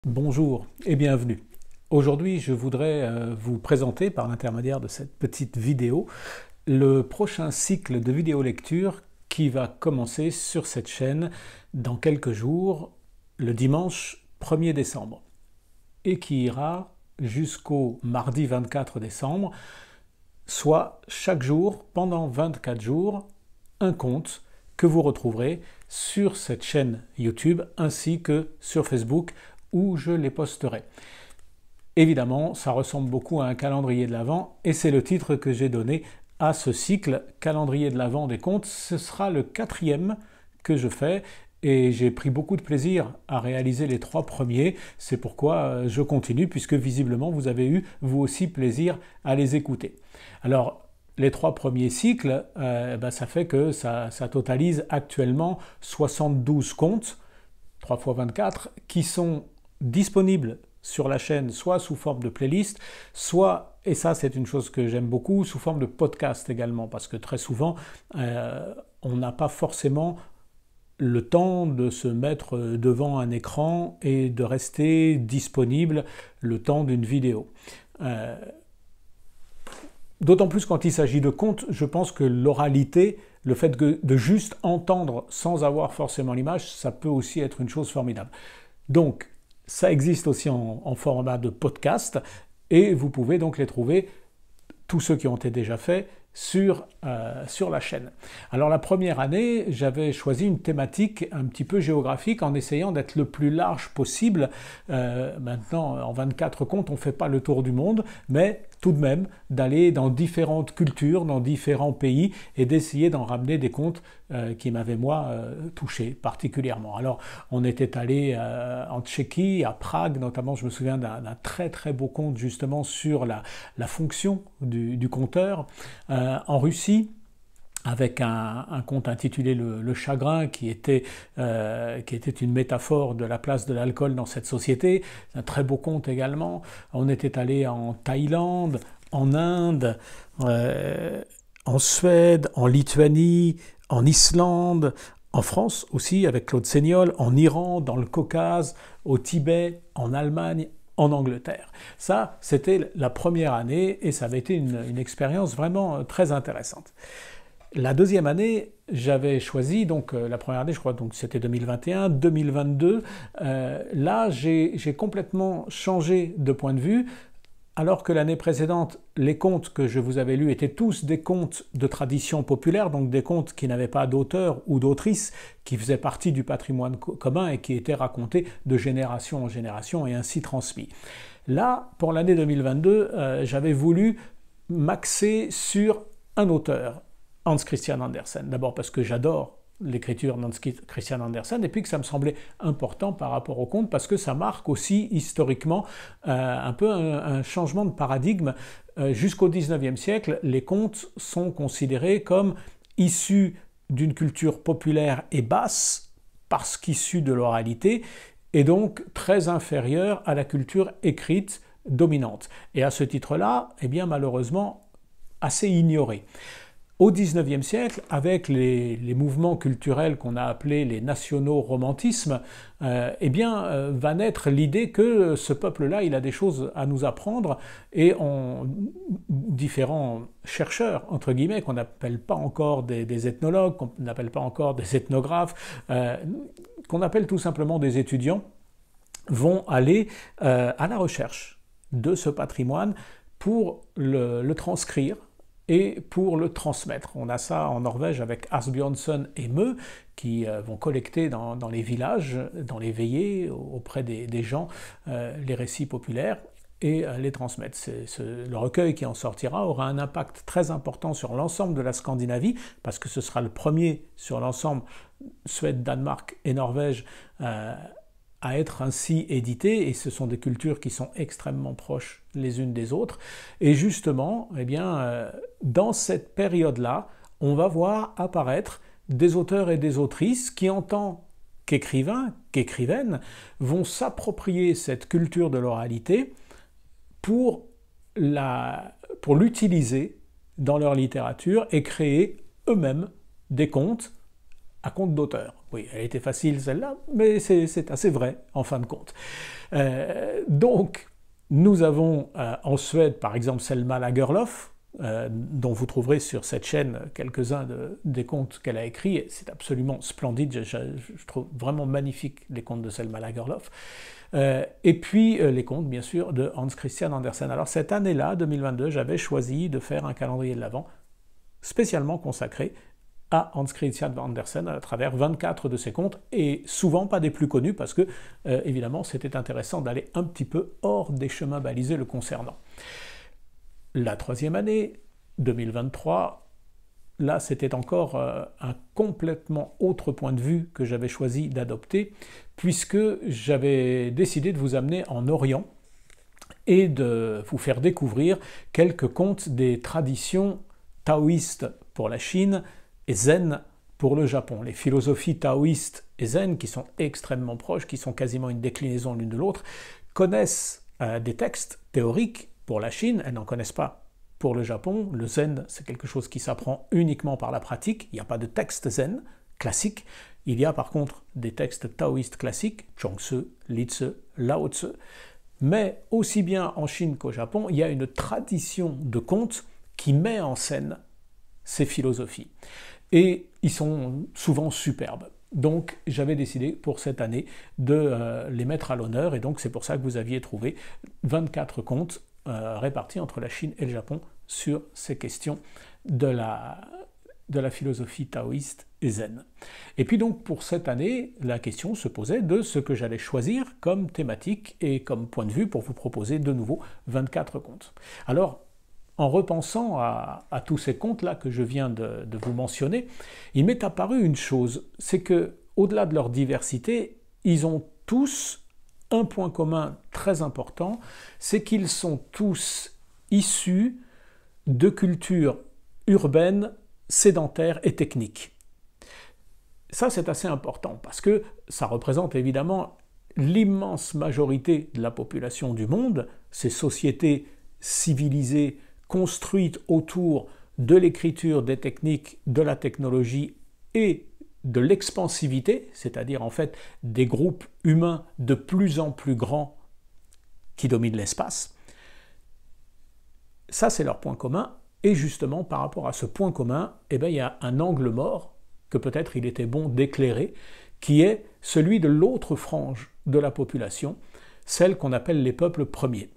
Bonjour et bienvenue. Aujourd'hui, je voudrais vous présenter par l'intermédiaire de cette petite vidéo le prochain cycle de vidéo lecture qui va commencer sur cette chaîne dans quelques jours, le dimanche 1er décembre, et qui ira jusqu'au mardi 24 décembre, soit chaque jour, pendant 24 jours, un conte que vous retrouverez sur cette chaîne YouTube ainsi que sur Facebook où je les posterai. Évidemment, ça ressemble beaucoup à un calendrier de l'Avent et c'est le titre que j'ai donné à ce cycle, calendrier de l'Avent des contes. Ce sera le 4e que je fais et j'ai pris beaucoup de plaisir à réaliser les 3 premiers. C'est pourquoi je continue puisque visiblement vous avez eu vous aussi plaisir à les écouter. Alors, les 3 premiers cycles, ça fait que ça totalise actuellement 72 contes, 3 x 24, qui sont disponibles sur la chaîne soit sous forme de playlist, soit, et ça c'est une chose que j'aime beaucoup, sous forme de podcast également, parce que très souvent on n'a pas forcément le temps de se mettre devant un écran et de rester disponible le temps d'une vidéo. D'autant plus quand il s'agit de contes, je pense que l'oralité, le fait de juste entendre sans avoir forcément l'image, ça peut aussi être une chose formidable. Donc, ça existe aussi en format de podcast et vous pouvez donc les trouver, tous ceux qui ont été déjà faits, sur la chaîne. Alors la première année, j'avais choisi une thématique un petit peu géographique en essayant d'être le plus large possible. Maintenant, en 24 contes, on ne fait pas le tour du monde, mais tout de même d'aller dans différentes cultures, dans différents pays et d'essayer d'en ramener des contes qui m'avaient moi touché particulièrement. Alors on était allé en Tchéquie, à Prague notamment, je me souviens d'un très très beau conte justement sur la fonction du conteur. En Russie, avec un conte intitulé Le chagrin, qui était une métaphore de la place de l'alcool dans cette société. C'est un très beau conte également. On était allé en Thaïlande, en Inde, en Suède, en Lituanie, en Islande, en France aussi avec Claude Seignol, en Iran, dans le Caucase, au Tibet, en Allemagne, en Angleterre. Ça, c'était la première année et ça avait été une expérience vraiment très intéressante. La deuxième année, j'avais choisi, donc la première année, je crois, donc c'était 2021, 2022. Là, j'ai complètement changé de point de vue. Alors que l'année précédente, les contes que je vous avais lus étaient tous des contes de tradition populaire, donc des contes qui n'avaient pas d'auteur ou d'autrice, qui faisaient partie du patrimoine commun et qui étaient racontés de génération en génération et ainsi transmis. Là, pour l'année 2022, j'avais voulu m'axer sur un auteur, Hans Christian Andersen. D'abord parce que j'adore l'écriture d'Hans Christian Andersen, et puis que ça me semblait important par rapport au conte, parce que ça marque aussi historiquement un peu un changement de paradigme. Jusqu'au XIXe siècle, les contes sont considérés comme issus d'une culture populaire et basse, parce qu'issus de l'oralité, et donc très inférieurs à la culture écrite dominante. Et à ce titre-là, eh bien malheureusement, assez ignorés. Au XIXe siècle, avec les mouvements culturels qu'on a appelés les nationaux-romantismes, va naître l'idée que ce peuple-là, il a des choses à nous apprendre, et différents chercheurs, entre guillemets, qu'on n'appelle pas encore des ethnologues, qu'on n'appelle pas encore des ethnographes, qu'on appelle tout simplement des étudiants, vont aller à la recherche de ce patrimoine pour le transcrire, et pour le transmettre. On a ça en Norvège avec Asbjørnsen et Mø, qui vont collecter dans les villages, dans les veillées, auprès des gens, les récits populaires et les transmettre. Le recueil qui en sortira aura un impact très important sur l'ensemble de la Scandinavie, parce que ce sera le premier sur l'ensemble, Suède, Danemark et Norvège, à être ainsi édité, et ce sont des cultures qui sont extrêmement proches les unes des autres. Et justement, dans cette période-là, on va voir apparaître des auteurs et des autrices qui, en tant qu'écrivains, qu'écrivaines, vont s'approprier cette culture de l'oralité pour l'utiliser dans leur littérature et créer eux-mêmes des contes à compte d'auteur. Oui, elle était facile celle-là, mais c'est assez vrai en fin de compte. Donc, nous avons en Suède, par exemple, Selma Lagerlöf, dont vous trouverez sur cette chaîne quelques-uns des contes qu'elle a écrits. C'est absolument splendide, je trouve vraiment magnifique les contes de Selma Lagerlöf. Et puis les contes, bien sûr, de Hans Christian Andersen. Alors cette année-là, 2022, j'avais choisi de faire un calendrier de l'Avent spécialement consacré à Hans Christian Andersen à travers 24 de ses contes, et souvent pas des plus connus, parce que, évidemment, c'était intéressant d'aller un petit peu hors des chemins balisés le concernant. La troisième année, 2023, là, c'était encore un complètement autre point de vue que j'avais choisi d'adopter, puisque j'avais décidé de vous amener en Orient et de vous faire découvrir quelques contes des traditions taoïstes pour la Chine et zen pour le Japon. Les philosophies taoïstes et zen, qui sont extrêmement proches, qui sont quasiment une déclinaison l'une de l'autre, connaissent des textes théoriques pour la Chine, elles n'en connaissent pas pour le Japon. Le zen, c'est quelque chose qui s'apprend uniquement par la pratique, il n'y a pas de texte zen classique. Il y a par contre des textes taoïstes classiques, Chuang-Tzu, Li-Tzu, Lao-Tzu, mais aussi bien en Chine qu'au Japon, il y a une tradition de contes qui met en scène ces philosophies. Et ils sont souvent superbes. Donc j'avais décidé pour cette année de les mettre à l'honneur, et donc c'est pour ça que vous aviez trouvé 24 contes répartis entre la Chine et le Japon sur ces questions de la philosophie taoïste et zen. Et puis donc pour cette année, la question se posait de ce que j'allais choisir comme thématique et comme point de vue pour vous proposer de nouveau 24 contes. Alors, en repensant à tous ces contes-là que je viens de vous mentionner, il m'est apparu une chose, c'est que, au-delà de leur diversité, ils ont tous un point commun très important, c'est qu'ils sont tous issus de cultures urbaines, sédentaires et techniques. Ça, c'est assez important, parce que ça représente évidemment l'immense majorité de la population du monde, ces sociétés civilisées, construite autour de l'écriture, des techniques, de la technologie et de l'expansivité, c'est-à-dire en fait des groupes humains de plus en plus grands qui dominent l'espace. Ça, c'est leur point commun, et justement par rapport à ce point commun, eh bien, il y a un angle mort que peut-être il était bon d'éclairer, qui est celui de l'autre frange de la population, celle qu'on appelle les peuples premiers.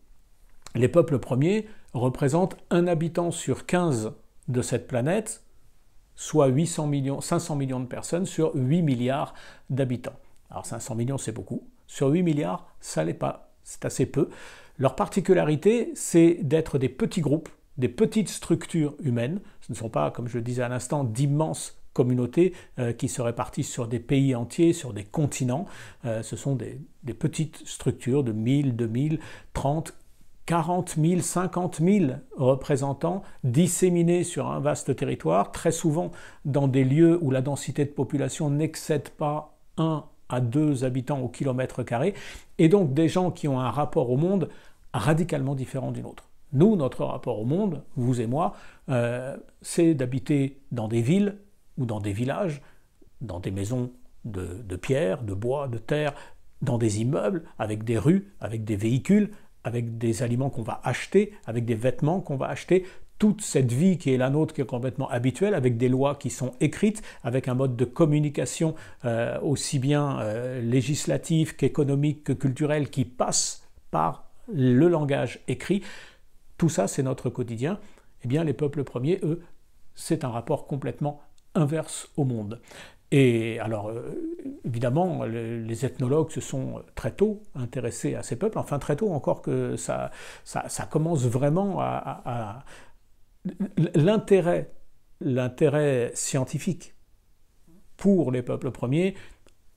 Les peuples premiers représentent un habitant sur 15 de cette planète, soit 500 millions de personnes sur 8 milliards d'habitants. Alors 500 millions, c'est beaucoup. Sur 8 milliards, ça l'est pas, c'est assez peu. Leur particularité, c'est d'être des petits groupes, des petites structures humaines. Ce ne sont pas, comme je le disais à l'instant, d'immenses communautés qui se répartissent sur des pays entiers, sur des continents. Ce sont des petites structures de 1000, 2000, 30, 40 000, 50 000 représentants disséminés sur un vaste territoire, très souvent dans des lieux où la densité de population n'excède pas 1 à 2 habitants au kilomètre carré, et donc des gens qui ont un rapport au monde radicalement différent du nôtre. Nous, notre rapport au monde, vous et moi, c'est d'habiter dans des villes ou dans des villages, dans des maisons de pierre, de bois, de terre, dans des immeubles, avec des rues, avec des véhicules, avec des aliments qu'on va acheter, avec des vêtements qu'on va acheter, toute cette vie qui est la nôtre, qui est complètement habituelle, avec des lois qui sont écrites, avec un mode de communication aussi bien législatif qu'économique que culturel, qui passe par le langage écrit. Tout ça, c'est notre quotidien. Eh bien, les peuples premiers, eux, c'est un rapport complètement inverse au monde. Et alors, évidemment, les ethnologues se sont très tôt intéressés à ces peuples, enfin très tôt encore que ça commence vraiment à l'intérêt scientifique pour les peuples premiers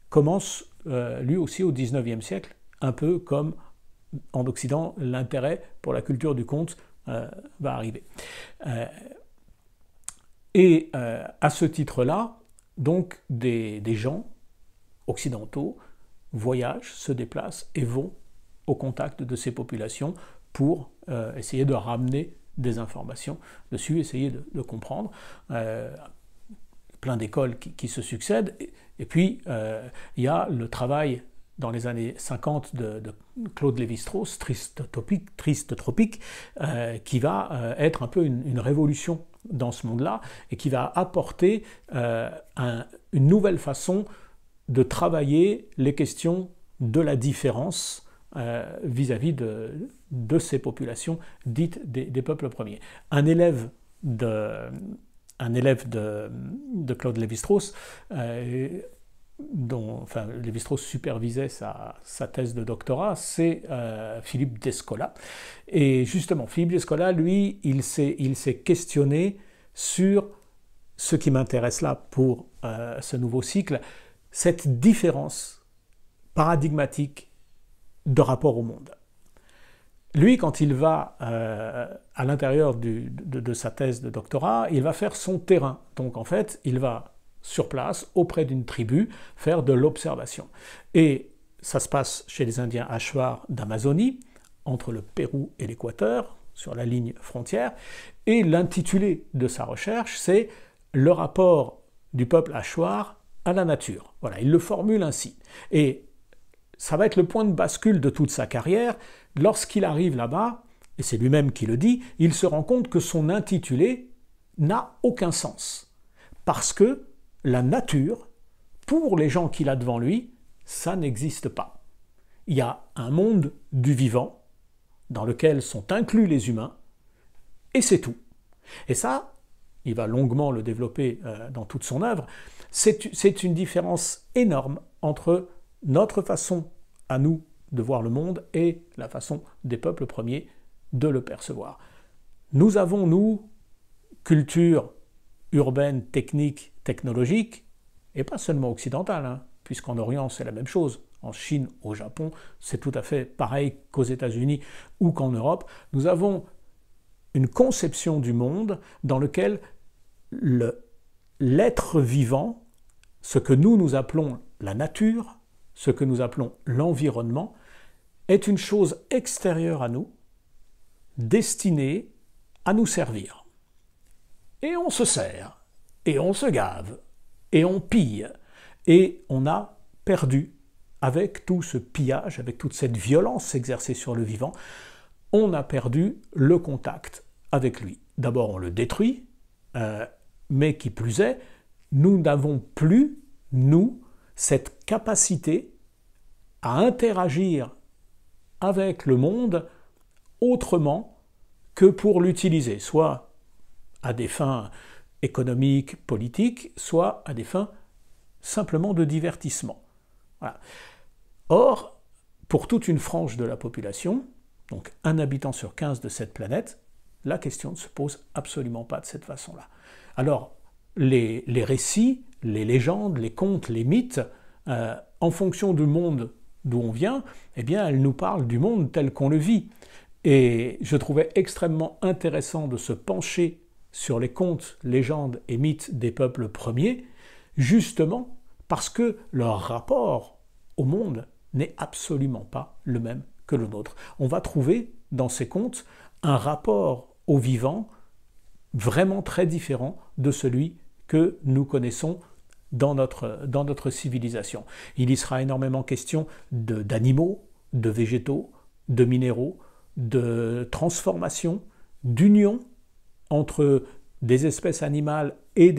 commence lui aussi au XIXe siècle, un peu comme en Occident, l'intérêt pour la culture du conte va arriver. Et à ce titre-là, donc des gens occidentaux voyagent, se déplacent et vont au contact de ces populations pour essayer de ramener des informations dessus, essayer de comprendre. Plein plein d'écoles qui se succèdent. Et puis, il y a le travail dans les années 50 de Claude Lévi-Strauss, Triste Tropique, qui va être un peu une révolution dans ce monde-là et qui va apporter une nouvelle façon de travailler les questions de la différence vis-à-vis de ces populations dites des peuples premiers. Un élève de Claude Lévi-Strauss, dont Lévi-Strauss supervisait sa thèse de doctorat, c'est Philippe Descola. Et justement, Philippe Descola, lui, il s'est questionné sur ce qui m'intéresse là pour ce nouveau cycle, cette différence paradigmatique de rapport au monde. Lui, quand il va à l'intérieur de sa thèse de doctorat, il va faire son terrain. Donc en fait, il va sur place, auprès d'une tribu, faire de l'observation. Et ça se passe chez les Indiens Achuar d'Amazonie, entre le Pérou et l'Équateur, sur la ligne frontière. Et l'intitulé de sa recherche, c'est « Le rapport du peuple Achuar à la nature ». Voilà, il le formule ainsi. Et ça va être le point de bascule de toute sa carrière. Lorsqu'il arrive là-bas, et c'est lui-même qui le dit, il se rend compte que son intitulé n'a aucun sens. Parce que la nature, pour les gens qu'il a devant lui, ça n'existe pas. Il y a un monde du vivant dans lequel sont inclus les humains, et c'est tout. Et ça, il va longuement le développer dans toute son œuvre, c'est une différence énorme entre notre façon à nous de voir le monde et la façon des peuples premiers de le percevoir. Nous avons, nous, culture urbaine, technique, technologique, et pas seulement occidentale, puisqu'en Orient c'est la même chose. En Chine, au Japon, c'est tout à fait pareil qu'aux États-Unis ou qu'en Europe. Nous avons une conception du monde dans lequel l'être vivant, ce que nous appelons la nature, ce que nous appelons l'environnement, est une chose extérieure à nous, destinée à nous servir. Et on se sert, et on se gave, et on pille, et on a perdu, avec tout ce pillage, avec toute cette violence exercée sur le vivant, on a perdu le contact avec lui. D'abord on le détruit, mais qui plus est, nous n'avons plus, nous, cette capacité à interagir avec le monde autrement que pour l'utiliser, soit à des fins économiques, politiques, soit à des fins simplement de divertissement. Voilà. Or, pour toute une frange de la population, donc un habitant sur 15 de cette planète, la question ne se pose absolument pas de cette façon-là. Alors, les récits, les légendes, les contes, les mythes, en fonction du monde d'où on vient, eh bien, elles nous parlent du monde tel qu'on le vit. Et je trouvais extrêmement intéressant de se pencher sur les contes, légendes et mythes des peuples premiers, justement parce que leur rapport au monde n'est absolument pas le même que le nôtre. On va trouver dans ces contes un rapport au vivant vraiment très différent de celui que nous connaissons dans notre civilisation. Il y sera énormément question d'animaux, de végétaux, de minéraux, de transformation, d'union entre des espèces animales et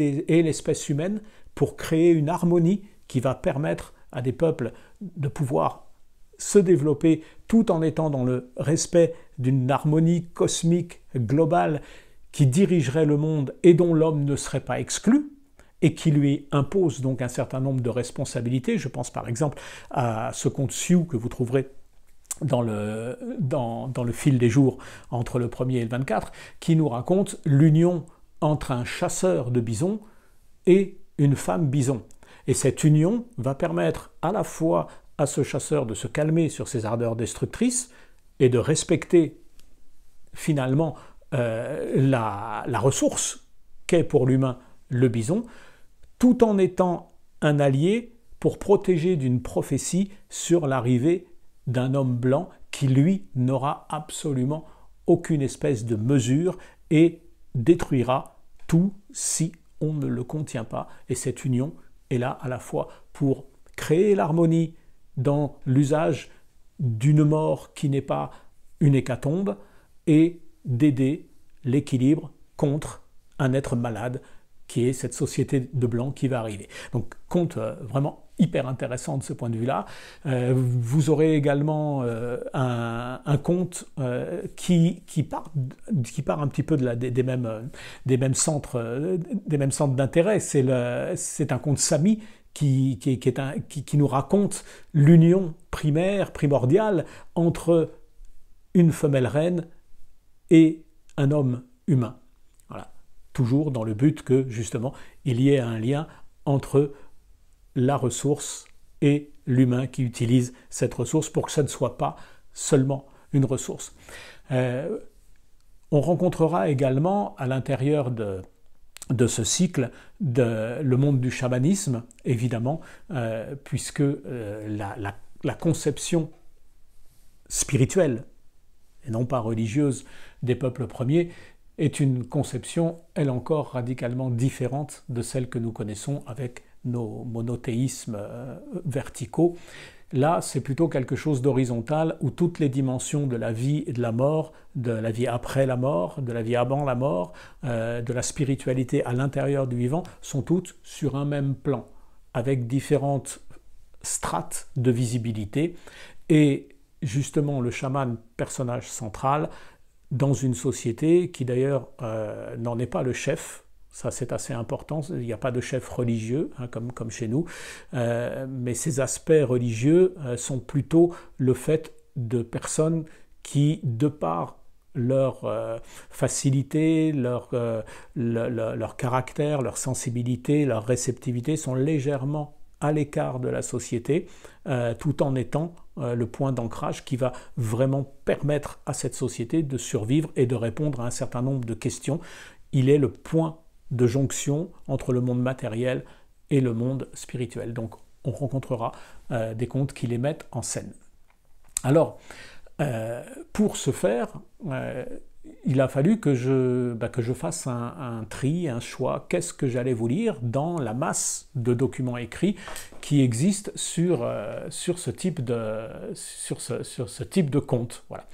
l'espèce humaine pour créer une harmonie qui va permettre à des peuples de pouvoir se développer tout en étant dans le respect d'une harmonie cosmique globale qui dirigerait le monde et dont l'homme ne serait pas exclu et qui lui impose donc un certain nombre de responsabilités. Je pense par exemple à ce conte Sioux que vous trouverez dans le fil des jours entre le 1er et le 24, qui nous raconte l'union entre un chasseur de bisons et une femme bison. Et cette union va permettre à la fois à ce chasseur de se calmer sur ses ardeurs destructrices et de respecter finalement la ressource qu'est pour l'humain le bison, tout en étant un allié pour protéger d'une prophétie sur l'arrivée d'un homme blanc qui, lui, n'aura absolument aucune espèce de mesure et détruira tout si on ne le contient pas. Et cette union est là à la fois pour créer l'harmonie dans l'usage d'une mort qui n'est pas une hécatombe et d'aider l'équilibre contre un être malade qui est cette société de blanc qui va arriver. Donc conte vraiment hyper intéressant de ce point de vue-là. Vous aurez également un conte qui part un petit peu des mêmes centres d'intérêt. C'est un conte sami qui nous raconte l'union primordiale entre une femelle reine et un homme humain. Voilà. Toujours dans le but que, justement, il y ait un lien entre la ressource et l'humain qui utilise cette ressource pour que ça ne soit pas seulement une ressource. On rencontrera également à l'intérieur de ce cycle le monde du chamanisme, évidemment, puisque la conception spirituelle, et non pas religieuse, des peuples premiers, est une conception, elle encore, radicalement différente de celle que nous connaissons avec nos monothéismes verticaux. Là, c'est plutôt quelque chose d'horizontal où toutes les dimensions de la vie et de la mort, de la vie après la mort, de la vie avant la mort, de la spiritualité à l'intérieur du vivant, sont toutes sur un même plan, avec différentes strates de visibilité. Et justement, le chaman, personnage central, dans une société qui d'ailleurs n'en est pas le chef. Ça, c'est assez important. Il n'y a pas de chef religieux, hein, comme chez nous. Mais ces aspects religieux sont plutôt le fait de personnes qui, de par leur facilité, leur caractère, leur sensibilité, leur réceptivité, sont légèrement à l'écart de la société, tout en étant le point d'ancrage qui va vraiment permettre à cette société de survivre et de répondre à un certain nombre de questions. Il est le point de jonction entre le monde matériel et le monde spirituel. Donc on rencontrera des contes qui les mettent en scène. Alors, pour ce faire, il a fallu que je fasse un tri, un choix. Qu'est-ce que j'allais vous lire dans la masse de documents écrits qui existent sur ce type de conte. Voilà.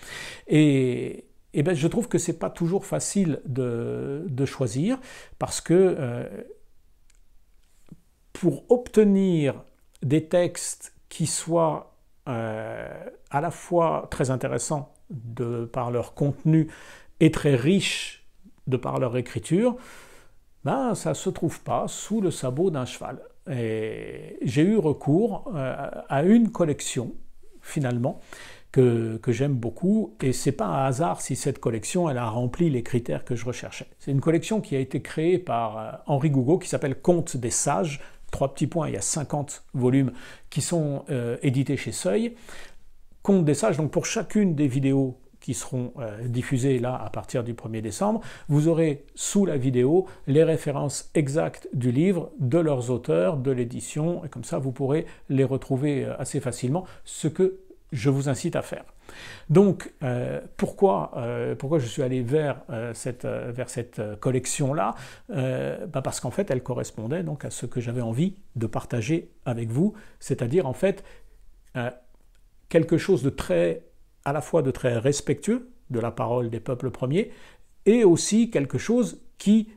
Et je trouve que ce n'est pas toujours facile de choisir parce que pour obtenir des textes qui soient à la fois très intéressants par leur contenu et très riches de par leur écriture, ça ne se trouve pas sous le sabot d'un cheval. Et j'ai eu recours à une collection, finalement, que j'aime beaucoup, et c'est pas un hasard si cette collection elle a rempli les critères que je recherchais. C'est une collection qui a été créée par Henri Gougaud, qui s'appelle Contes des sages, 3 petits points, il y a 50 volumes qui sont édités chez Seuil. Contes des sages, donc pour chacune des vidéos qui seront diffusées là à partir du 1er décembre, vous aurez sous la vidéo les références exactes du livre, de leurs auteurs, de l'édition, et comme ça vous pourrez les retrouver assez facilement, ce que je vous incite à faire. Donc, pourquoi je suis allé vers cette collection-là parce qu'en fait, elle correspondait donc à ce que j'avais envie de partager avec vous, c'est-à-dire en fait quelque chose à la fois de très respectueux de la parole des peuples premiers et aussi quelque chose qui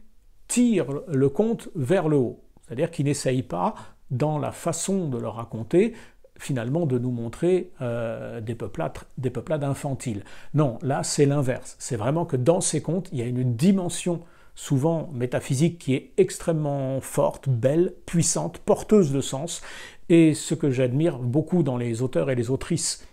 tire le conte vers le haut, c'est-à-dire qui n'essaye pas, dans la façon de le raconter, finalement de nous montrer des peuplades infantiles. Non, là c'est l'inverse. C'est vraiment que dans ces contes, il y a une dimension souvent métaphysique qui est extrêmement forte, belle, puissante, porteuse de sens. Et ce que j'admire beaucoup dans les auteurs et les autrices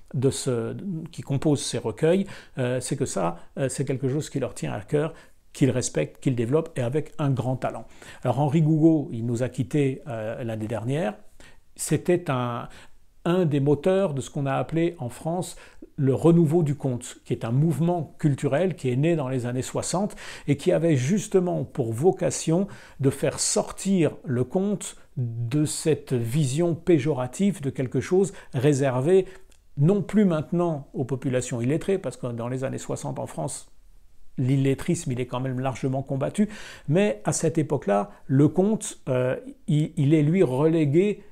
qui composent ces recueils, c'est que ça, c'est quelque chose qui leur tient à cœur, qu'ils respectent, qu'ils développent, et avec un grand talent. Alors Henri Gougaud, il nous a quittés l'année dernière. C'était un des moteurs de ce qu'on a appelé en France le renouveau du conte, qui est un mouvement culturel qui est né dans les années 60 et qui avait justement pour vocation de faire sortir le conte de cette vision péjorative de quelque chose réservé non plus maintenant aux populations illettrées, parce que dans les années 60 en France, l'illettrisme, il est quand même largement combattu, mais à cette époque-là, le conte, il est lui relégué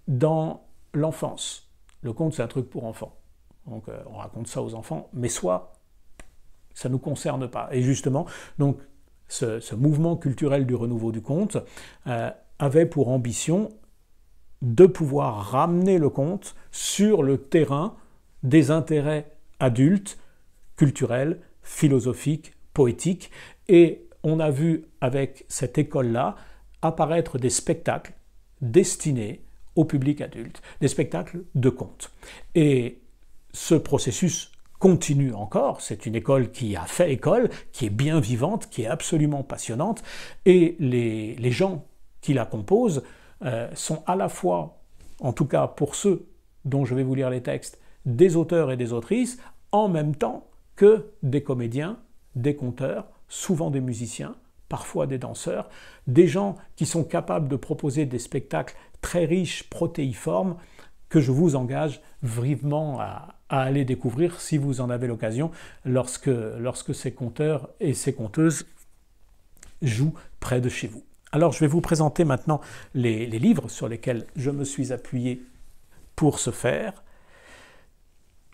dans l'enfance. Le conte, c'est un truc pour enfants. Donc on raconte ça aux enfants, mais soit ça ne nous concerne pas. Et justement, donc, ce mouvement culturel du renouveau du conte avait pour ambition de pouvoir ramener le conte sur le terrain des intérêts adultes, culturels, philosophiques, poétiques. Et on a vu avec cette école-là apparaître des spectacles destinés au public adulte, des spectacles de contes. Et ce processus continue encore, c'est une école qui a fait école, qui est bien vivante, qui est absolument passionnante, et les gens qui la composent sont à la fois, en tout cas pour ceux dont je vais vous lire les textes, des auteurs et des autrices, en même temps que des comédiens, des conteurs, souvent des musiciens, parfois des danseurs, des gens qui sont capables de proposer des spectacles très riches, protéiformes, que je vous engage vivement à aller découvrir si vous en avez l'occasion lorsque ces conteurs et ces conteuses jouent près de chez vous. Alors je vais vous présenter maintenant les livres sur lesquels je me suis appuyé pour ce faire.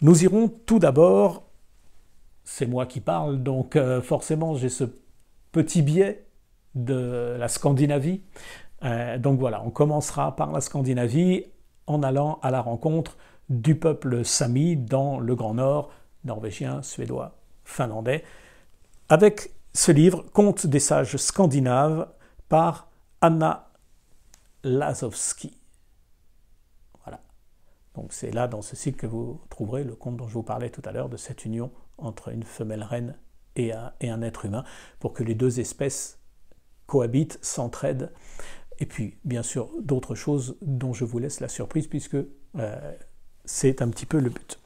Nous irons tout d'abord, c'est moi qui parle, donc forcément j'ai ce petit biais de la Scandinavie. Donc voilà, on commencera par la Scandinavie en allant à la rencontre du peuple sami dans le Grand Nord, norvégien, suédois, finlandais, avec ce livre, Contes des sages scandinaves, par Anna Lasowski. Voilà. Donc c'est là, dans ce cycle, que vous trouverez le conte dont je vous parlais tout à l'heure, de cette union entre une femelle reine et un être humain, pour que les deux espèces cohabitent, s'entraident, et puis bien sûr d'autres choses dont je vous laisse la surprise, puisque c'est un petit peu le but.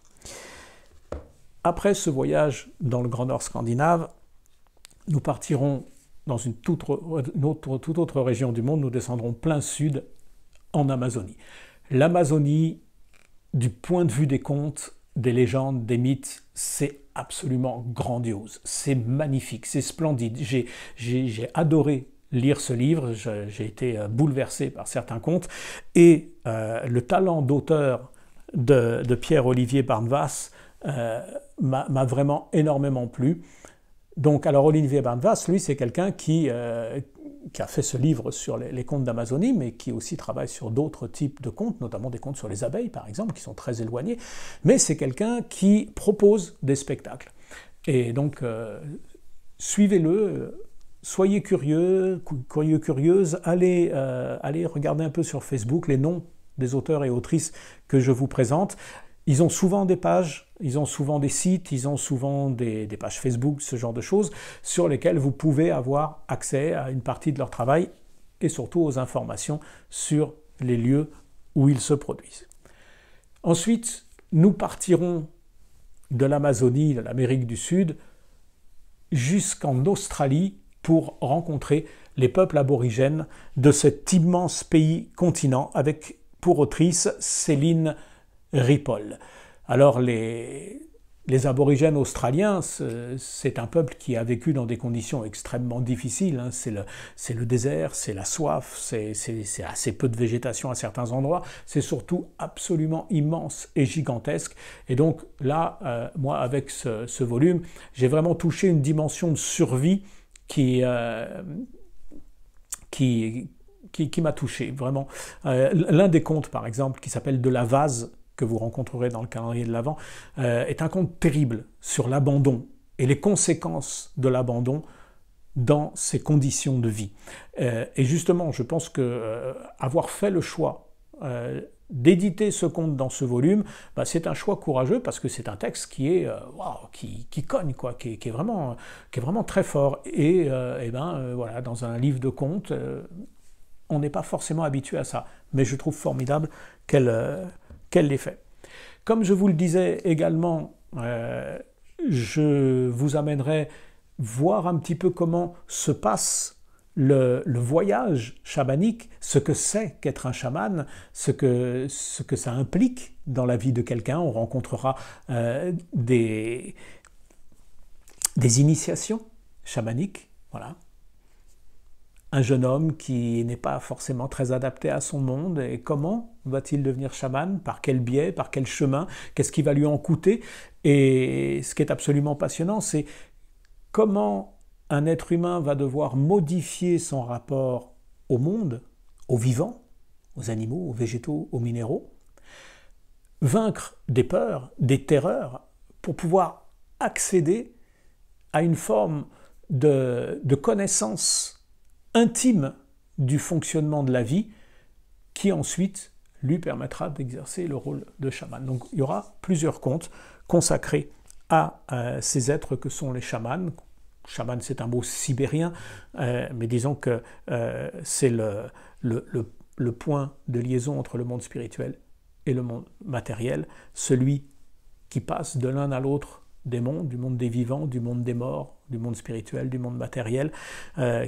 Après ce voyage dans le Grand Nord scandinave, nous partirons dans une toute autre région du monde, nous descendrons plein sud en Amazonie. L'Amazonie, du point de vue des contes, des légendes, des mythes, c'est absolument grandiose, c'est magnifique, c'est splendide. J'ai adoré lire ce livre, j'ai été bouleversé par certains contes, et le talent d'auteur de Pierre-Olivier Barnevas m'a vraiment énormément plu. Donc, alors Olivier Barnevas, lui, c'est quelqu'un qui a fait ce livre sur les contes d'Amazonie, mais qui aussi travaille sur d'autres types de contes, notamment des contes sur les abeilles, par exemple, qui sont très éloignés. Mais c'est quelqu'un qui propose des spectacles. Et donc, suivez-le, soyez curieux, curieuse, allez regarder un peu sur Facebook les noms des auteurs et autrices que je vous présente. Ils ont souvent des pages, ils ont souvent des sites, ils ont souvent des pages Facebook, ce genre de choses, sur lesquelles vous pouvez avoir accès à une partie de leur travail et surtout aux informations sur les lieux où ils se produisent. Ensuite, nous partirons de l'Amazonie, de l'Amérique du Sud, jusqu'en Australie pour rencontrer les peuples aborigènes de cet immense pays-continent avec pour autrice Céline Ripoll. Alors les aborigènes australiens, c'est un peuple qui a vécu dans des conditions extrêmement difficiles, hein. C'est le désert, c'est la soif, c'est assez peu de végétation à certains endroits, c'est surtout absolument immense et gigantesque. Et donc là, moi avec ce volume, j'ai vraiment touché une dimension de survie qui m'a touché, vraiment. L'un des contes, par exemple, qui s'appelle « De la vase », que vous rencontrerez dans le calendrier de l'Avent, est un conte terrible sur l'abandon et les conséquences de l'abandon dans ces conditions de vie. Et justement, je pense que avoir fait le choix d'éditer ce conte dans ce volume, c'est un choix courageux parce que c'est un texte qui est qui cogne, quoi, qui est vraiment très fort. Et voilà, dans un livre de contes, on n'est pas forcément habitué à ça, mais je trouve formidable qu'elle l'ait fait. Comme je vous le disais également, je vous amènerai voir un petit peu comment se passe le voyage chamanique, ce que c'est qu'être un chaman, ce que ça implique dans la vie de quelqu'un. On rencontrera des initiations chamanique, voilà. Un jeune homme qui n'est pas forcément très adapté à son monde, et comment va-t-il devenir chaman? Par quel biais? Par quel chemin? Qu'est-ce qui va lui en coûter? Et ce qui est absolument passionnant, c'est comment un être humain va devoir modifier son rapport au monde, aux vivants, aux animaux, aux végétaux, aux minéraux, vaincre des peurs, des terreurs, pour pouvoir accéder à une forme de connaissance intime du fonctionnement de la vie qui ensuite lui permettra d'exercer le rôle de chaman. Donc il y aura plusieurs contes consacrés à ces êtres que sont les chamans. Chaman, c'est un mot sibérien, mais disons que c'est le point de liaison entre le monde spirituel et le monde matériel, celui qui passe de l'un à l'autre des mondes, du monde des vivants, du monde des morts, du monde spirituel, du monde matériel,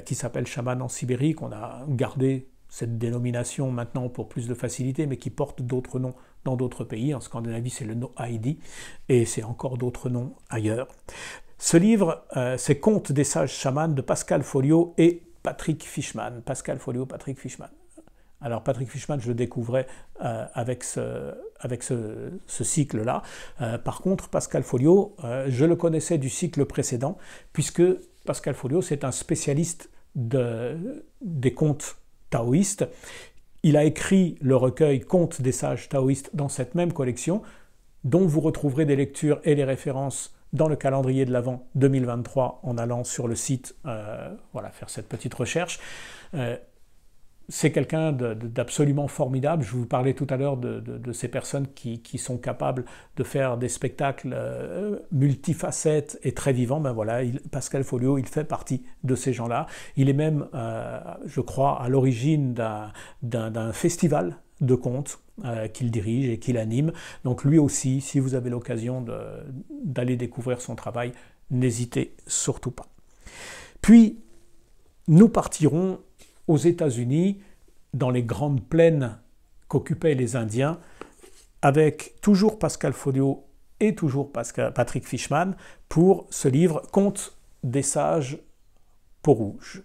qui s'appelle chaman en Sibérie, qu'on a gardé cette dénomination maintenant pour plus de facilité, mais qui porte d'autres noms dans d'autres pays. En Scandinavie, c'est le No-Heidi, et c'est encore d'autres noms ailleurs. Ce livre, c'est Contes des sages chamans de Pascal Folliot et Patrick Fishman. Pascal Folliot, Patrick Fishman. Alors Patrick Fishman, je le découvrais avec ce cycle-là. Par contre, Pascal Folliot, je le connaissais du cycle précédent, puisque Pascal Folliot, c'est un spécialiste des contes taoïstes. Il a écrit le recueil Contes des sages taoïstes dans cette même collection, dont vous retrouverez des lectures et les références dans le calendrier de l'Avent 2023 en allant sur le site, voilà, faire cette petite recherche. C'est quelqu'un d'absolument formidable. Je vous parlais tout à l'heure de ces personnes qui sont capables de faire des spectacles multifacettes et très vivants. Ben voilà, Pascal Folliot, il fait partie de ces gens-là. Il est même, je crois, à l'origine d'un festival de contes qu'il dirige et qu'il anime. Donc lui aussi, si vous avez l'occasion d'aller découvrir son travail, n'hésitez surtout pas. Puis, nous partirons aux États-Unis, dans les grandes plaines qu'occupaient les Indiens, avec toujours Pascal Folliot et toujours Patrick Fishman, pour ce livre « Contes des sages peau-rouge ».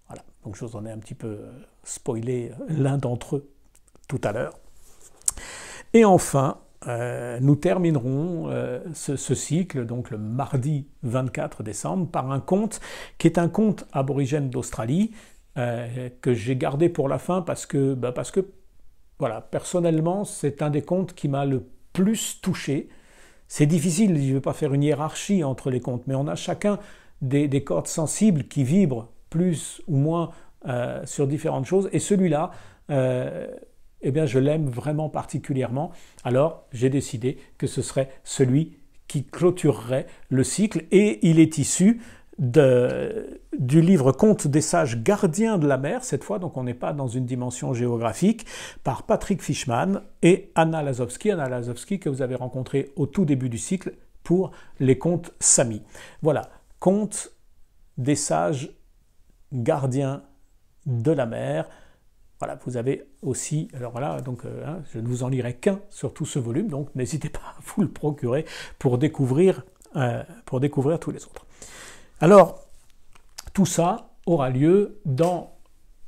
Voilà, donc je vous en ai un petit peu spoilé l'un d'entre eux tout à l'heure. Et enfin, nous terminerons ce cycle, donc le mardi 24 décembre, par un conte qui est un conte aborigène d'Australie, que j'ai gardé pour la fin parce que voilà, personnellement, c'est un des contes qui m'a le plus touché. C'est difficile, je ne vais pas faire une hiérarchie entre les contes, mais on a chacun des cordes sensibles qui vibrent plus ou moins sur différentes choses, et celui-là, eh bien, je l'aime vraiment particulièrement. Alors, j'ai décidé que ce serait celui qui clôturerait le cycle, et il est issu du livre Contes des sages gardiens de la mer, cette fois, donc on n'est pas dans une dimension géographique, par Patrick Fishman et Anna Lazowski. Anna Lazowski que vous avez rencontrée au tout début du cycle pour les contes Sami. Voilà, Contes des sages gardiens de la mer. Voilà, vous avez aussi, alors voilà, donc je ne vous en lirai qu'un sur tout ce volume, donc n'hésitez pas à vous le procurer pour découvrir tous les autres. Alors, tout ça aura lieu dans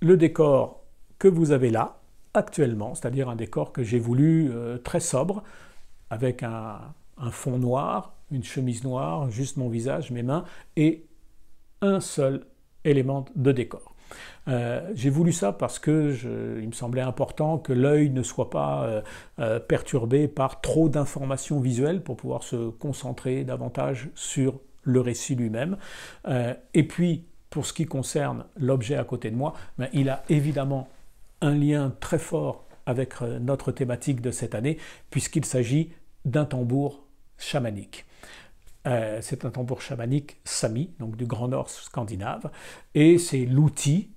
le décor que vous avez là, actuellement, c'est-à-dire un décor que j'ai voulu très sobre, avec un fond noir, une chemise noire, juste mon visage, mes mains, et un seul élément de décor. J'ai voulu ça parce que il me semblait important que l'œil ne soit pas perturbé par trop d'informations visuelles pour pouvoir se concentrer davantage sur le récit lui-même. Et puis, pour ce qui concerne l'objet à côté de moi, ben, il a évidemment un lien très fort avec notre thématique de cette année, puisqu'il s'agit d'un tambour chamanique. C'est un tambour chamanique Sami, donc du Grand Nord scandinave, et c'est l'outil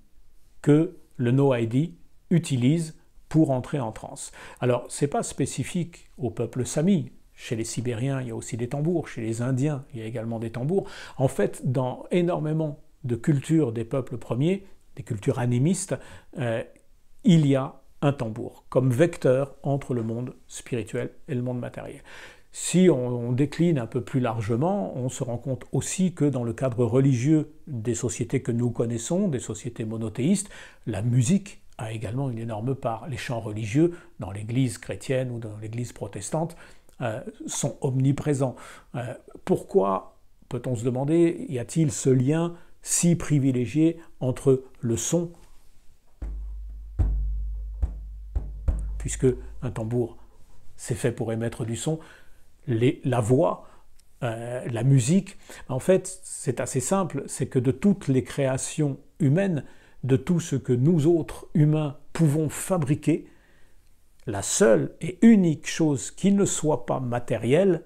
que le No-Heidi utilise pour entrer en transe. Alors, ce n'est pas spécifique au peuple Sami. Chez les Sibériens, il y a aussi des tambours. Chez les Indiens, il y a également des tambours. En fait, dans énormément de cultures des peuples premiers, des cultures animistes, il y a un tambour comme vecteur entre le monde spirituel et le monde matériel. Si on décline un peu plus largement, on se rend compte aussi que dans le cadre religieux des sociétés que nous connaissons, des sociétés monothéistes, la musique a également une énorme part. Les chants religieux, dans l'église chrétienne ou dans l'église protestante, sont omniprésents. Pourquoi, peut-on se demander, y a-t-il ce lien si privilégié entre le son, puisque un tambour c'est fait pour émettre du son, la voix, la musique. En fait, c'est assez simple, c'est que de toutes les créations humaines, de tout ce que nous autres humains pouvons fabriquer, la seule et unique chose qui ne soit pas matérielle,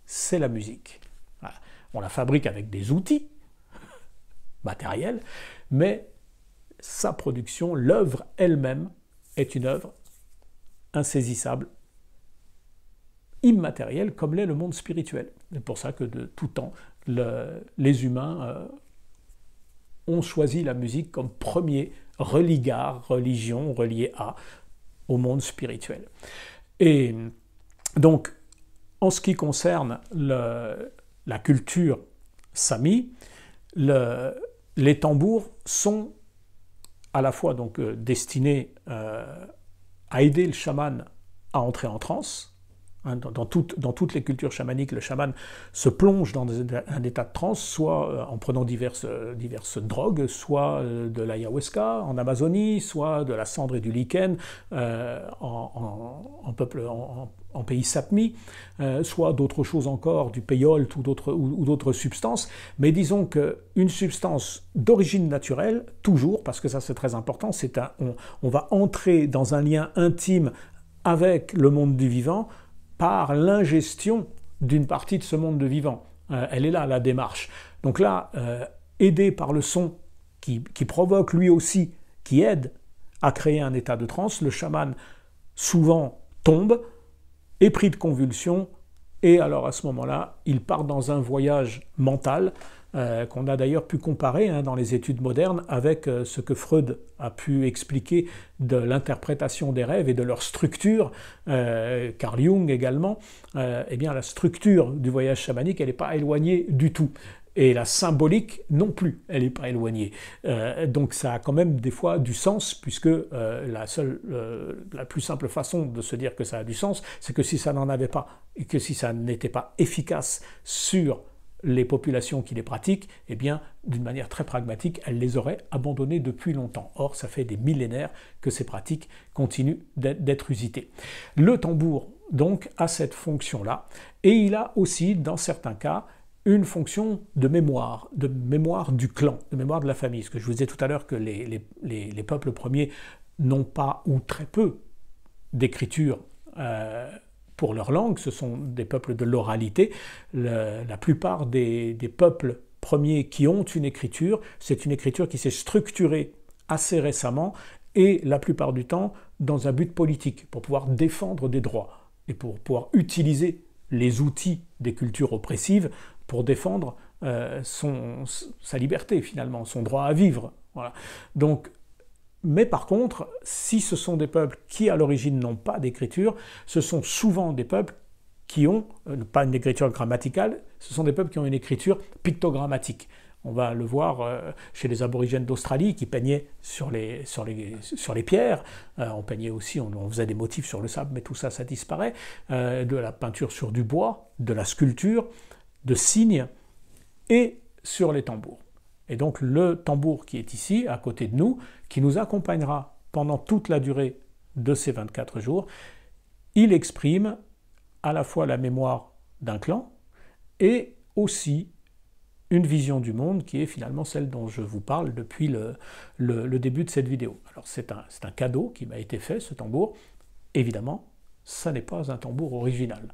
c'est la musique. Voilà. On la fabrique avec des outils matériels, mais sa production, l'œuvre elle-même, est une œuvre insaisissable, immatériel comme l'est le monde spirituel. C'est pour ça que de tout temps, les humains ont choisi la musique comme premier religar, religion reliée au monde spirituel. Et donc, en ce qui concerne la culture sami, les tambours sont à la fois donc, destinés à aider le chaman à entrer en transe. Dans toutes les cultures chamaniques, le chaman se plonge dans un état de transe, soit en prenant diverses drogues, soit de l'ayahuasca en Amazonie, soit de la cendre et du lichen en pays Sapmi, soit d'autres choses encore, du peyote ou d'autres substances. Mais disons qu'une substance d'origine naturelle, toujours, parce que ça c'est très important, on va entrer dans un lien intime avec le monde du vivant, par l'ingestion d'une partie de ce monde de vivant. Elle est là, la démarche. Donc là, aidé par le son qui provoque lui aussi, qui aide à créer un état de transe, le chaman souvent tombe, est pris de convulsions, et alors à ce moment-là, il part dans un voyage mental, qu'on a d'ailleurs pu comparer dans les études modernes avec ce que Freud a pu expliquer de l'interprétation des rêves et de leur structure, Carl Jung également. Eh bien, la structure du voyage chamanique, elle n'est pas éloignée du tout. Et la symbolique non plus, elle n'est pas éloignée. Donc ça a quand même des fois du sens, puisque la plus simple façon de se dire que ça a du sens, c'est que si ça n'en avait pas, et que si ça n'était pas efficace sur les populations qui les pratiquent, eh bien, d'une manière très pragmatique, elles les auraient abandonnées depuis longtemps. Or, ça fait des millénaires que ces pratiques continuent d'être usitées. Le tambour, donc, a cette fonction-là, et il a aussi, dans certains cas, une fonction de mémoire du clan, de mémoire de la famille. Ce que je vous disais tout à l'heure que les peuples premiers n'ont pas, ou très peu, d'écriture pour leur langue, ce sont des peuples de l'oralité. La plupart des peuples premiers qui ont une écriture, c'est une écriture qui s'est structurée assez récemment et la plupart du temps dans un but politique, pour pouvoir défendre des droits et pour pouvoir utiliser les outils des cultures oppressives pour défendre sa liberté finalement, son droit à vivre. Voilà. Donc, mais par contre, si ce sont des peuples qui à l'origine n'ont pas d'écriture, ce sont souvent des peuples qui ont, pas une écriture grammaticale, ce sont des peuples qui ont une écriture pictogrammatique. On va le voir chez les aborigènes d'Australie qui peignaient sur les pierres. On peignait aussi, on faisait des motifs sur le sable, mais tout ça, ça disparaît. De la peinture sur du bois, de la sculpture, de signes et sur les tambours. Et donc le tambour qui est ici, à côté de nous, qui nous accompagnera pendant toute la durée de ces 24 jours, il exprime à la fois la mémoire d'un clan et aussi une vision du monde qui est finalement celle dont je vous parle depuis le début de cette vidéo. Alors c'est un cadeau qui m'a été fait, ce tambour. Évidemment, ça n'est pas un tambour original.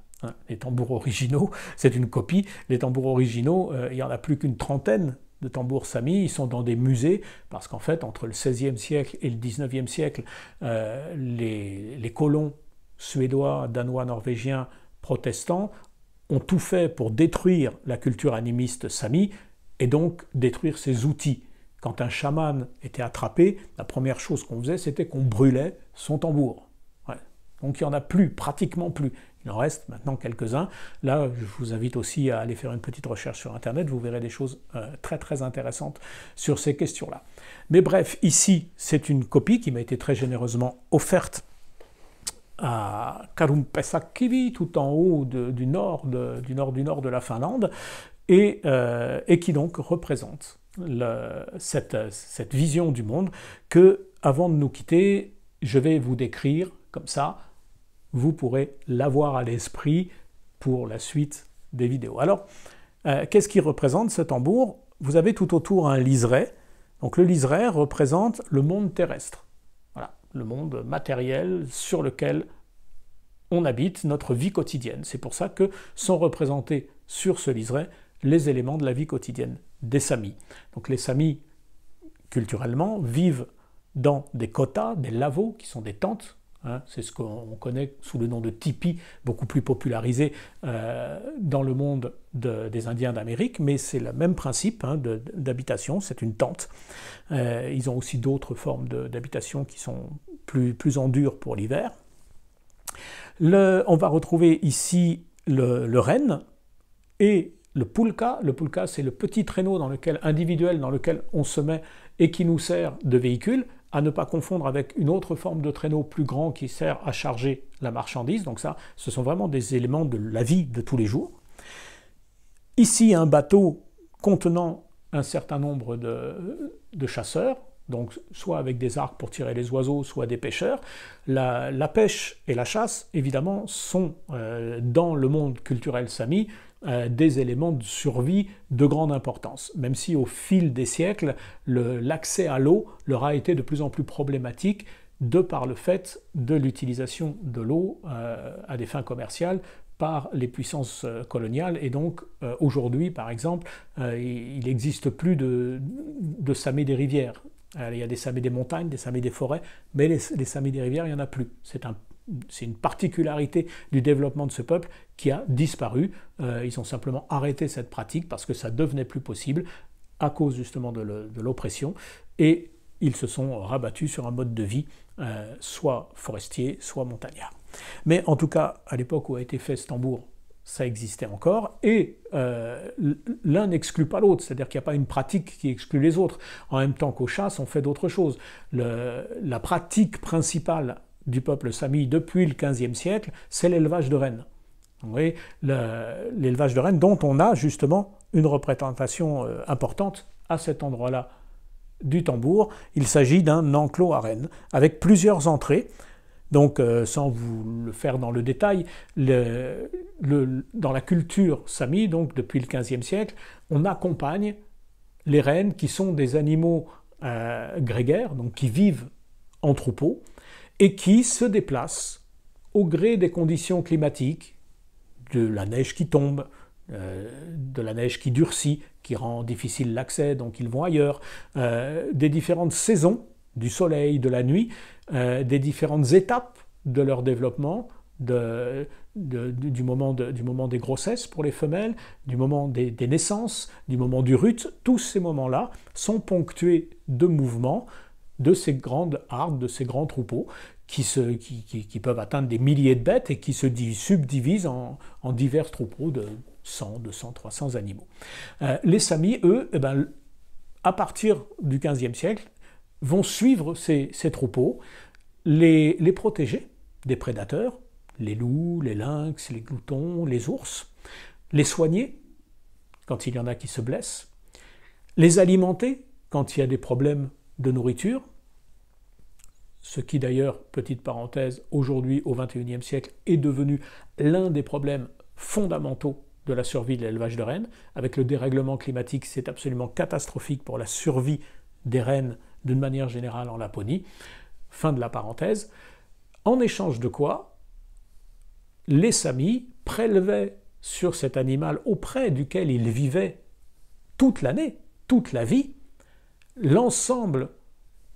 Les tambours originaux, c'est une copie. Les tambours originaux, il n'y en a plus qu'une trentaine de tambours sami, ils sont dans des musées, parce qu'en fait, entre le XVIe siècle et le XIXe siècle, les colons suédois, danois, norvégiens, protestants, ont tout fait pour détruire la culture animiste sami, et donc détruire ses outils. Quand un chaman était attrapé, la première chose qu'on faisait, c'était qu'on brûlait son tambour. Ouais. Donc il n'y en a plus, pratiquement plus. Il en reste maintenant quelques-uns. Là, je vous invite aussi à aller faire une petite recherche sur Internet, vous verrez des choses très très intéressantes sur ces questions-là. Mais bref, ici, c'est une copie qui m'a été très généreusement offerte à Karunpesakkivi, tout en haut du nord de la Finlande, et qui donc représente cette vision du monde que, avant de nous quitter, je vais vous décrire comme ça. Vous pourrez l'avoir à l'esprit pour la suite des vidéos. Alors, qu'est-ce qui représente ce tambour? Vous avez tout autour un liseré. Donc le liseré représente le monde terrestre. Voilà, le monde matériel sur lequel on habite, notre vie quotidienne. C'est pour ça que sont représentés sur ce liseré les éléments de la vie quotidienne des Samis. Donc les Samis, culturellement, vivent dans des kotas, des lavos, qui sont des tentes. C'est ce qu'on connaît sous le nom de tipi, beaucoup plus popularisé dans le monde des Indiens d'Amérique, mais c'est le même principe d'habitation, c'est une tente. Ils ont aussi d'autres formes d'habitation qui sont plus en dur pour l'hiver. On va retrouver ici le renne et le pulka. Le pulka, c'est le petit traîneau individuel dans lequel on se met et qui nous sert de véhicule, à ne pas confondre avec une autre forme de traîneau plus grand qui sert à charger la marchandise. Donc ça, ce sont vraiment des éléments de la vie de tous les jours. Ici, un bateau contenant un certain nombre de chasseurs, donc soit avec des arcs pour tirer les oiseaux, soit des pêcheurs. La pêche et la chasse, évidemment, sont dans le monde culturel sami des éléments de survie de grande importance, même si au fil des siècles, l'accès à l'eau leur a été de plus en plus problématique de par le fait de l'utilisation de l'eau à des fins commerciales par les puissances coloniales. Et donc aujourd'hui, par exemple, il n'existe plus de samis des rivières. Il y a des samis des montagnes, des samis des forêts, mais les samis des rivières, il n'y en a plus. C'est une particularité du développement de ce peuple qui a disparu. Ils ont simplement arrêté cette pratique parce que ça devenait plus possible à cause justement de l'oppression, et ils se sont rabattus sur un mode de vie soit forestier, soit montagnard. Mais en tout cas, à l'époque où a été fait ce tambour, ça existait encore, et l'un n'exclut pas l'autre, c'est-à-dire qu'il n'y a pas une pratique qui exclut les autres. En même temps qu'aux chasses, on fait d'autres choses. La pratique principale du peuple sami depuis le XVe siècle, c'est l'élevage de rennes. Vous voyez, l'élevage de rennes dont on a justement une représentation importante à cet endroit-là du tambour. Il s'agit d'un enclos à rennes avec plusieurs entrées. Donc, sans vous le faire dans le détail, dans la culture sami, donc depuis le XVe siècle, on accompagne les rennes qui sont des animaux grégaires, donc qui vivent en troupeau, et qui se déplacent au gré des conditions climatiques, de la neige qui tombe, de la neige qui durcit, qui rend difficile l'accès, donc ils vont ailleurs, des différentes saisons, du soleil, de la nuit, des différentes étapes de leur développement, du moment des grossesses pour les femelles, du moment des naissances, du moment du rut. Tous ces moments-là sont ponctués de mouvements de ces grandes hardes, de ces grands troupeaux qui peuvent atteindre des milliers de bêtes et qui se subdivisent en divers troupeaux de 100, 200, 300 animaux. Les Samis, eux, à partir du XVe siècle, vont suivre ces troupeaux, les protéger des prédateurs, les loups, les lynx, les gloutons, les ours, les soigner quand il y en a qui se blessent, les alimenter quand il y a des problèmes de nourriture, ce qui d'ailleurs, petite parenthèse, aujourd'hui au XXIe siècle est devenu l'un des problèmes fondamentaux de la survie de l'élevage de rennes. Avec le dérèglement climatique, c'est absolument catastrophique pour la survie des rennes d'une manière générale en Laponie. Fin de la parenthèse. En échange de quoi, les Samis prélevaient sur cet animal auprès duquel ils vivaient toute l'année, toute la vie, l'ensemble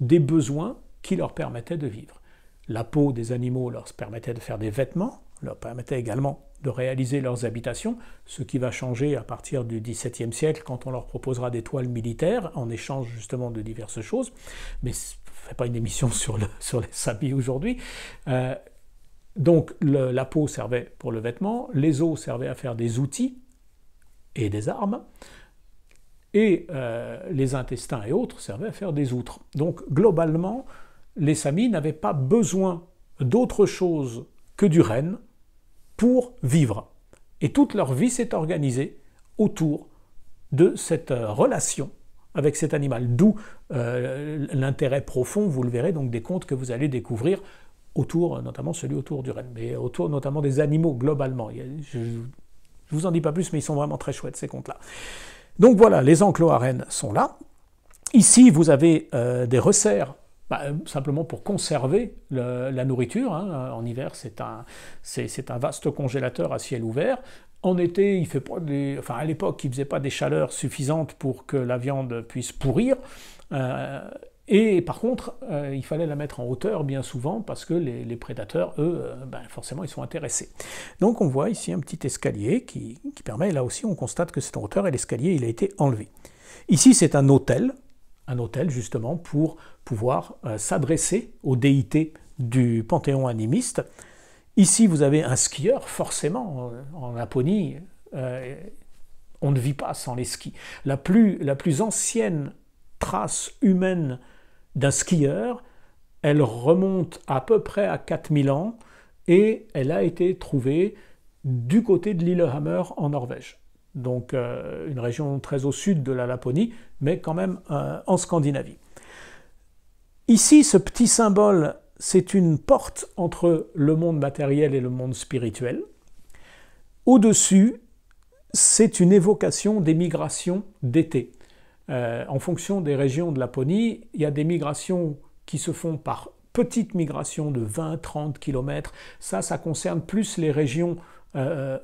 des besoins qui leur permettaient de vivre. La peau des animaux leur permettait de faire des vêtements, leur permettait également de réaliser leurs habitations, ce qui va changer à partir du XVIIe siècle quand on leur proposera des toiles militaires en échange justement de diverses choses. Mais je ne fais pas une émission sur les Samis aujourd'hui. Donc la peau servait pour le vêtement, les os servaient à faire des outils et des armes, et les intestins et autres servaient à faire des outres. Donc globalement, les Samis n'avaient pas besoin d'autre chose que du renne pour vivre. Et toute leur vie s'est organisée autour de cette relation avec cet animal, d'où l'intérêt profond, vous le verrez, donc des contes que vous allez découvrir autour, notamment celui autour du renne, mais autour notamment des animaux globalement. Je ne vous en dis pas plus, mais ils sont vraiment très chouettes ces contes-là. Donc voilà, les enclos à rennes sont là. Ici, vous avez des resserres, simplement pour conserver la nourriture. Hein. En hiver, c'est un vaste congélateur à ciel ouvert. En été, il fait pas à l'époque, il ne faisait pas des chaleurs suffisantes pour que la viande puisse pourrir. Et par contre, il fallait la mettre en hauteur bien souvent parce que les prédateurs, eux, forcément, ils sont intéressés. Donc on voit ici un petit escalier qui permet, là aussi on constate que c'est en hauteur et l'escalier il a été enlevé. Ici c'est un hôtel justement pour pouvoir s'adresser aux déités du panthéon animiste. Ici vous avez un skieur, forcément, en Laponie, on ne vit pas sans les skis. La plus ancienne trace humaine d'un skieur, elle remonte à peu près à 4000 ans et elle a été trouvée du côté de Lillehammer en Norvège. Donc une région très au sud de la Laponie, mais quand même en Scandinavie. Ici, ce petit symbole, c'est une porte entre le monde matériel et le monde spirituel. Au-dessus, c'est une évocation des migrations d'été. En fonction des régions de Laponie, il y a des migrations qui se font par petites migrations de 20-30 km. Ça concerne plus les régions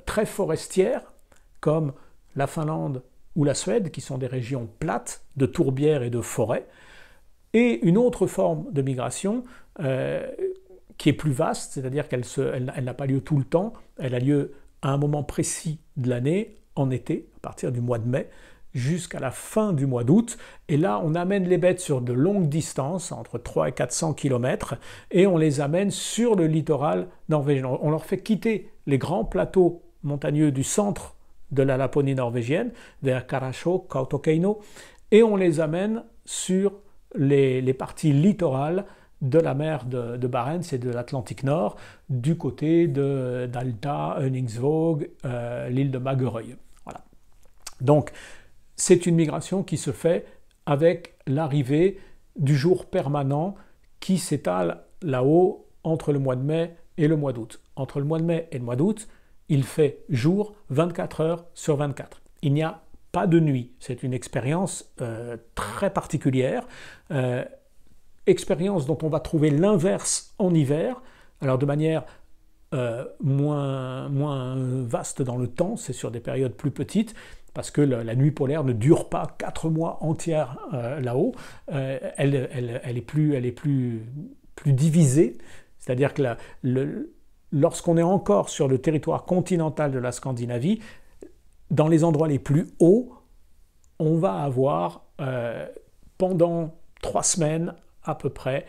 très forestières, comme la Finlande ou la Suède, qui sont des régions plates de tourbières et de forêts. Et une autre forme de migration qui est plus vaste, c'est-à-dire qu'elle n'a pas lieu tout le temps, elle a lieu à un moment précis de l'année, en été, à partir du mois de mai, jusqu'à la fin du mois d'août. Et là, on amène les bêtes sur de longues distances, entre 300 et 400 km, et on les amène sur le littoral norvégien. On leur fait quitter les grands plateaux montagneux du centre de la Laponie norvégienne, vers Karasjok, Kautokeino, et on les amène sur les parties littorales de la mer de Barents et de l'Atlantique Nord, du côté d'Alta, Honningsvåg, l'île de Magerøy. Voilà. Donc, c'est une migration qui se fait avec l'arrivée du jour permanent qui s'étale là-haut entre le mois de mai et le mois d'août. Entre le mois de mai et le mois d'août, il fait jour 24 heures sur 24. Il n'y a pas de nuit. C'est une expérience très particulière, expérience dont on va trouver l'inverse en hiver, alors de manière moins vaste dans le temps, c'est sur des périodes plus petites, parce que la nuit polaire ne dure pas 4 mois entiers là-haut, elle est plus divisée, c'est-à-dire que lorsqu'on est encore sur le territoire continental de la Scandinavie, dans les endroits les plus hauts, on va avoir pendant 3 semaines à peu près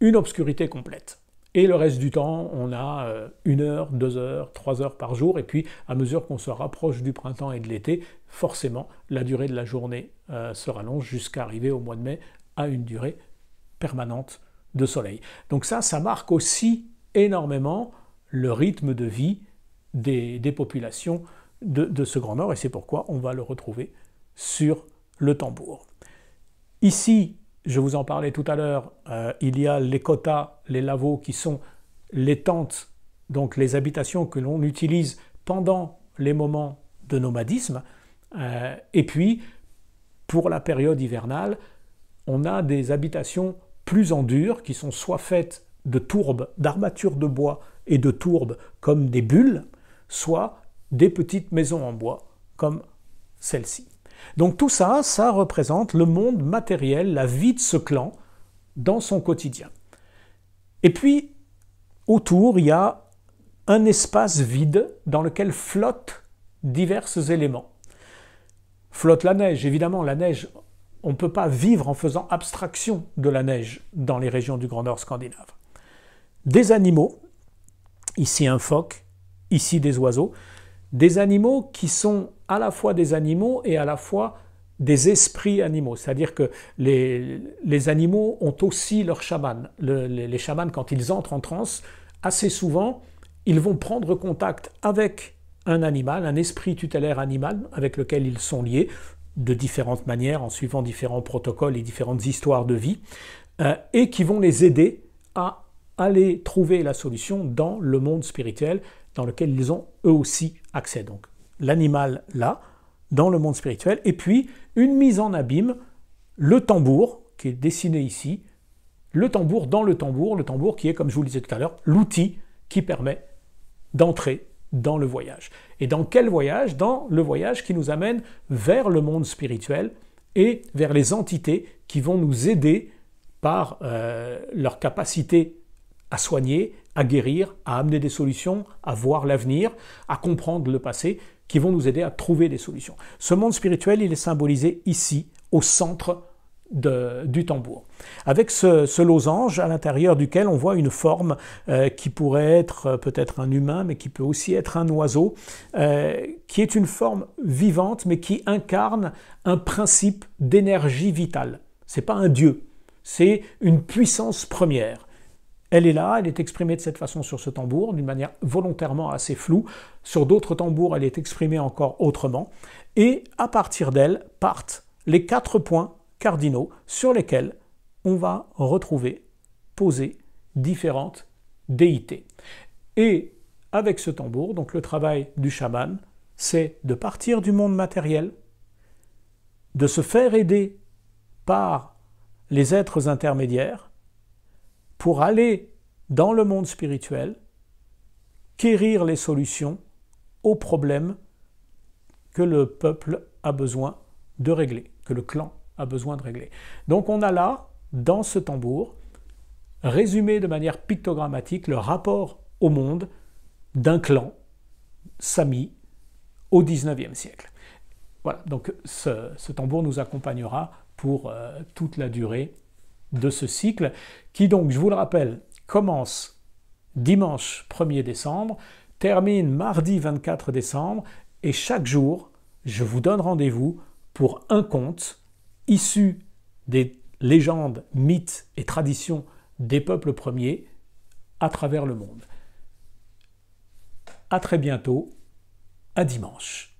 une obscurité complète. Et le reste du temps, on a 1 heure, 2 heures, 3 heures par jour. Et puis, à mesure qu'on se rapproche du printemps et de l'été, forcément, la durée de la journée se rallonge jusqu'à arriver au mois de mai à une durée permanente de soleil. Donc ça marque aussi énormément le rythme de vie des populations de ce Grand Nord. Et c'est pourquoi on va le retrouver sur le tambour. Ici, je vous en parlais tout à l'heure, il y a les kotas, les lavos qui sont les tentes, donc les habitations que l'on utilise pendant les moments de nomadisme. Et puis, pour la période hivernale, on a des habitations plus en dur qui sont soit faites de tourbes, d'armatures de bois et de tourbes comme des bulles, soit des petites maisons en bois comme celle-ci. Donc tout ça, ça représente le monde matériel, la vie de ce clan dans son quotidien. Et puis, autour, il y a un espace vide dans lequel flottent divers éléments. Flotte la neige, évidemment, la neige, on ne peut pas vivre en faisant abstraction de la neige dans les régions du Grand Nord scandinave. Des animaux, Ici un phoque, ici des oiseaux. Des animaux qui sont à la fois des animaux et à la fois des esprits animaux. C'est-à-dire que les animaux ont aussi leur chaman. Les chamans, quand ils entrent en transe, assez souvent, ils vont prendre contact avec un animal, un esprit tutélaire animal avec lequel ils sont liés de différentes manières, en suivant différents protocoles et différentes histoires de vie, et qui vont les aider à aller trouver la solution dans le monde spirituel dans lequel ils ont eux aussi accès. Donc l'animal là, dans le monde spirituel, et puis une mise en abîme, le tambour, qui est dessiné ici, le tambour dans le tambour qui est, comme je vous le disais tout à l'heure, l'outil qui permet d'entrer dans le voyage. Et dans quel voyage? Dans le voyage qui nous amène vers le monde spirituel et vers les entités qui vont nous aider par leur capacité à soigner, à guérir, à amener des solutions, à voir l'avenir, à comprendre le passé, qui vont nous aider à trouver des solutions. Ce monde spirituel, il est symbolisé ici, au centre du tambour, avec ce losange à l'intérieur duquel on voit une forme qui pourrait être peut-être un humain, mais qui peut aussi être un oiseau, qui est une forme vivante, mais qui incarne un principe d'énergie vitale. Ce n'est pas un dieu, c'est une puissance première. Elle est là, elle est exprimée de cette façon sur ce tambour, d'une manière volontairement assez floue. Sur d'autres tambours, elle est exprimée encore autrement. Et à partir d'elle partent les 4 points cardinaux sur lesquels on va retrouver, poser différentes déités. Et avec ce tambour, donc le travail du chaman, c'est de partir du monde matériel, de se faire aider par les êtres intermédiaires, pour aller dans le monde spirituel, quérir les solutions aux problèmes que le peuple a besoin de régler, que le clan a besoin de régler. Donc on a là, dans ce tambour, résumé de manière pictogrammatique le rapport au monde d'un clan Sami au XIXe siècle. Voilà, donc ce tambour nous accompagnera pour toute la durée de ce cycle, qui donc, je vous le rappelle, commence dimanche 1er décembre, termine mardi 24 décembre, et chaque jour, je vous donne rendez-vous pour un conte issu des légendes, mythes et traditions des peuples premiers à travers le monde. À très bientôt, à dimanche.